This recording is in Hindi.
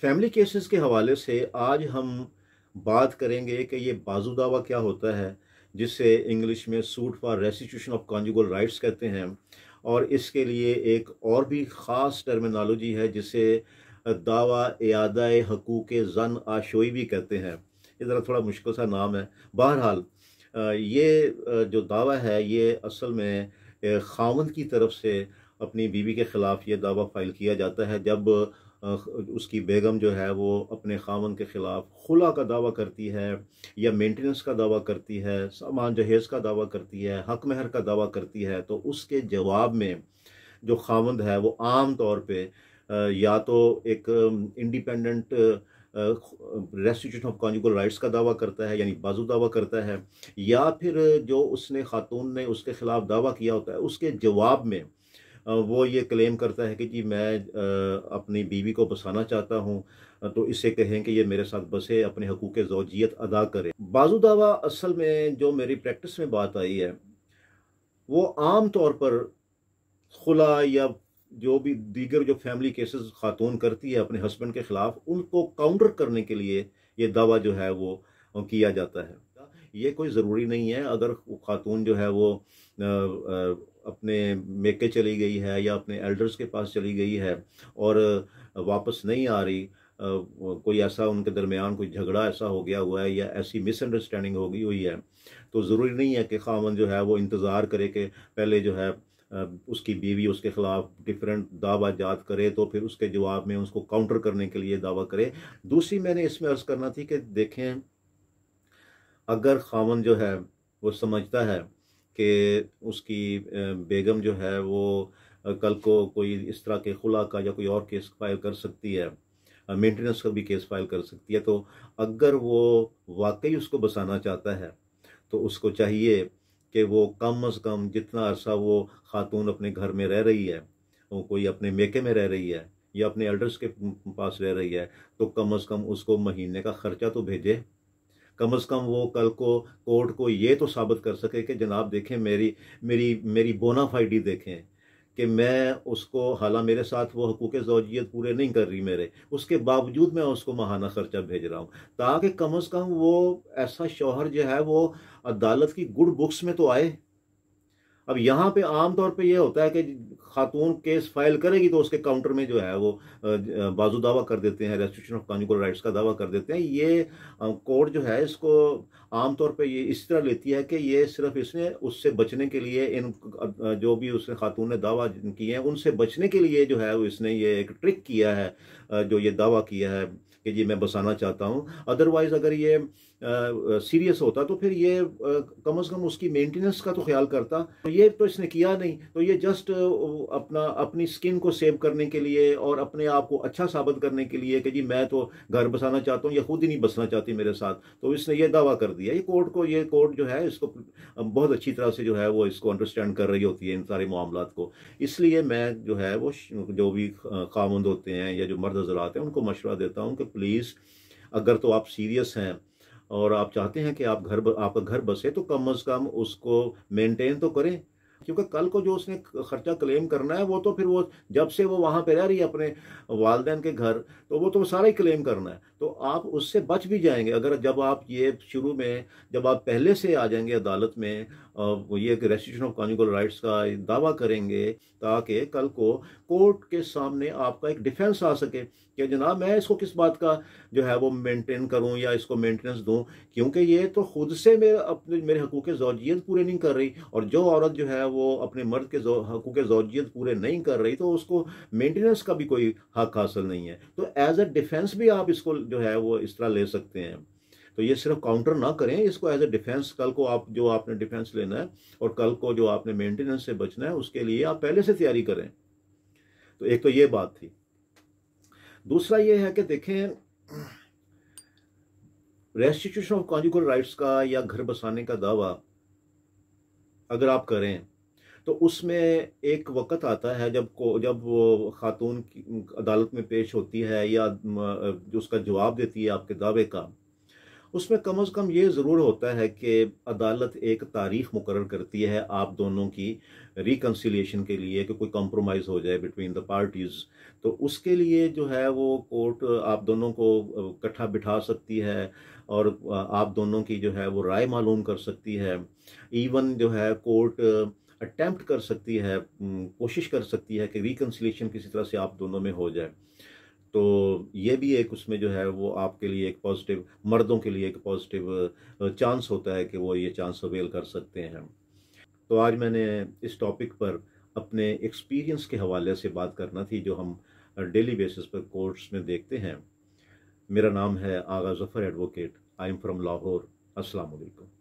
फैमिली केसेस के हवाले से आज हम बात करेंगे कि ये बाजू दावा क्या होता है, जिसे इंग्लिश में suit for restitution of conjugal rights कहते हैं। और इसके लिए एक और भी ख़ास टर्मिनोलॉजी है जिसे दावा एआदाए हकूक़ ज़न आशोई भी कहते हैं। ये ज़रा थोड़ा मुश्किल सा नाम है। बहरहाल जो दावा है ये असल में ख़ावंद की तरफ से अपनी बीवी के ख़िलाफ़ ये दावा फ़ाइल किया जाता है जब उसकी बेगम जो है वो अपने ख़ावंद के ख़िलाफ़ खुला का दावा करती है, या मेंटेनेंस का दावा करती है, सामान जहेज़ का दावा करती है, हक महर का दावा करती है। तो उसके जवाब में जो ख़ावंद है वो आम तौर पे या तो एक independent restitution of conjugal rights का दावा करता है, यानी बाजू दावा करता है, या फिर जो उसने खातून ने उसके ख़िलाफ़ दावा किया होता है उसके जवाब में वो ये क्लेम करता है कि जी मैं अपनी बीवी को बसाना चाहता हूँ, तो इससे कहें कि ये मेरे साथ बसे, अपने हकूक़ ज़ौजियत अदा करे। बाजू दावा असल में जो मेरी प्रैक्टिस में बात आई है वो आम तौर पर खुला या जो भी दीगर जो फैमिली केसेस खातून करती है अपने हस्बैंड के ख़िलाफ़, उनको काउंटर करने के लिए ये दावा जो है वो किया जाता है। ये कोई ज़रूरी नहीं है, अगर खातून जो है वो अपने मेके चली गई है या अपने एल्डर्स के पास चली गई है और वापस नहीं आ रही, कोई ऐसा उनके दरमियान कोई झगड़ा ऐसा हो गया हुआ है या ऐसी मिसअंडरस्टैंडिंग हो गई हुई है, तो ज़रूरी नहीं है कि खामन जो है वो इंतज़ार करे कि पहले जो है उसकी बीवी उसके ख़िलाफ़ डिफरेंट दावा जात करे तो फिर उसके जवाब में उसको काउंटर करने के लिए दावा करे। दूसरी मैंने इसमें अर्ज़ करना थी कि देखें, अगर खामन जो है वो समझता है कि उसकी बेगम जो है वो कल को कोई इस तरह के खुला का या कोई और केस फाइल कर सकती है, मेंटेनेंस का भी केस फाइल कर सकती है, तो अगर वो वाकई उसको बसाना चाहता है तो उसको चाहिए कि वो कम अज़ कम जितना अरसा वो खातून अपने घर में रह रही है, वो कोई अपने मेके में रह रही है या अपने एल्डर्स के पास रह रही है, तो कम अज़ कम उसको महीने का खर्चा तो भेजे। कम अज़ कम वो कल को कोर्ट को ये तो साबित कर सके कि जनाब देखें, मेरी मेरी मेरी बोनाफाइडी देखें कि मैं उसको, हालांकि मेरे साथ वो हकूक़ ज़ौजियत पूरे नहीं कर रही मेरे, उसके बावजूद मैं उसको माहाना खर्चा भेज रहा हूँ, ताकि कम अज़ कम वो ऐसा शौहर जो है वो अदालत की गुड बुक्स में तो आए। अब यहाँ पे आम तौर पे ये होता है कि खातून केस फाइल करेगी तो उसके काउंटर में जो है वो बाजू दावा कर देते हैं, रेस्ट्रिक्शन ऑफ कॉन्जुगल राइट्स का दावा कर देते हैं। ये कोर्ट जो है इसको आम तौर पे ये इस तरह लेती है कि ये सिर्फ इसने उससे बचने के लिए इन जो भी उसने खातून ने दावा किए हैं उनसे बचने के लिए जो है वो इसने ये एक ट्रिक किया है, जो ये दावा किया है कि जी मैं बसाना चाहता हूँ। अदरवाइज अगर ये सीरियस होता तो फिर ये कम से कम उसकी मेंटेनेंस का तो ख्याल करता। तो ये तो इसने किया नहीं, तो ये जस्ट अपनी स्किन को सेव करने के लिए और अपने आप को अच्छा साबित करने के लिए कि जी मैं तो घर बसाना चाहता हूँ या खुद ही नहीं बसना चाहती मेरे साथ, तो इसने ये दावा कर दिया। ये कोर्ट जो है इसको बहुत अच्छी तरह से जो है वो इसको अंडरस्टैंड कर रही होती है इन सारे मामलात को। इसलिए मैं जो है वो जो भी खामंद होते हैं या जो मर्द हज़रात हैं उनको मशवरा देता हूँ कि प्लीज़, अगर तो आप सीरियस हैं और आप चाहते हैं कि आपका घर बसे, तो कम अज़ कम उसको मेंटेन तो करें, क्योंकि कल को जो उसने खर्चा क्लेम करना है वो तो फिर वो जब से वो वहाँ पे रह रही है अपने वालदैन के घर, तो वो तो सारा ही क्लेम करना है। तो आप उससे बच भी जाएंगे अगर जब आप ये शुरू में, जब आप पहले से आ जाएंगे अदालत में वो ये रेस्ट्रिक्शन ऑफ कॉन्जुगल राइट्स का दावा करेंगे, ताकि कल को कोर्ट के सामने आपका एक डिफेंस आ सके कि जनाब मैं इसको किस बात का जो है वो मेंटेन करूं या इसको मेंटेनेंस दूं, क्योंकि ये तो खुद से मेरे हकूक़ ज़ौजियत पूरे नहीं कर रही, और जो औरत जो है वो अपने मर्द के हकूक़ ज़ौजियत पूरे नहीं कर रही तो उसको मेंटेनेंस का भी कोई हक हासिल नहीं है। तो एज अ डिफेंस भी आप इसको जो है वो इस तरह ले सकते हैं। तो ये सिर्फ काउंटर ना करें, इसको एज अ डिफेंस, कल को आप जो आपने डिफेंस लेना है और कल को जो आपने मेंटेनेंस से बचना है उसके लिए आप पहले से तैयारी करें। तो एक तो ये बात थी। दूसरा ये है कि देखें, रेस्टिट्यूशन ऑफ कॉन्जुगल राइट्स का या घर बसाने का दावा अगर आप करें तो उसमें एक वक़्त आता है जब वो खातून अदालत में पेश होती है या जो उसका जवाब देती है आपके दावे का, उसमें कम से कम ये ज़रूर होता है कि अदालत एक तारीख मुकर्रर करती है आप दोनों की रिकन्सिलिएशन के लिए, कि कोई कॉम्प्रोमाइज़ हो जाए बिटवीन द पार्टीज़। तो उसके लिए जो है वो कोर्ट आप दोनों को इकट्ठा बिठा सकती है और आप दोनों की जो है वो राय मालूम कर सकती है। इवन जो है कोर्ट अटेम्प्ट कर सकती है, कोशिश कर सकती है कि रिकन्सिलिएशन किसी तरह से आप दोनों में हो जाए। तो ये भी एक उसमें जो है वो आपके लिए एक पॉजिटिव, मर्दों के लिए एक पॉजिटिव चांस होता है कि वो ये चांस अवेल कर सकते हैं। तो आज मैंने इस टॉपिक पर अपने एक्सपीरियंस के हवाले से बात करना थी, जो हम डेली बेसिस पर कोर्ट्स में देखते हैं। मेरा नाम है Agha Zafar advocate. I am from Lahore. अस्सलाम वालेकुम।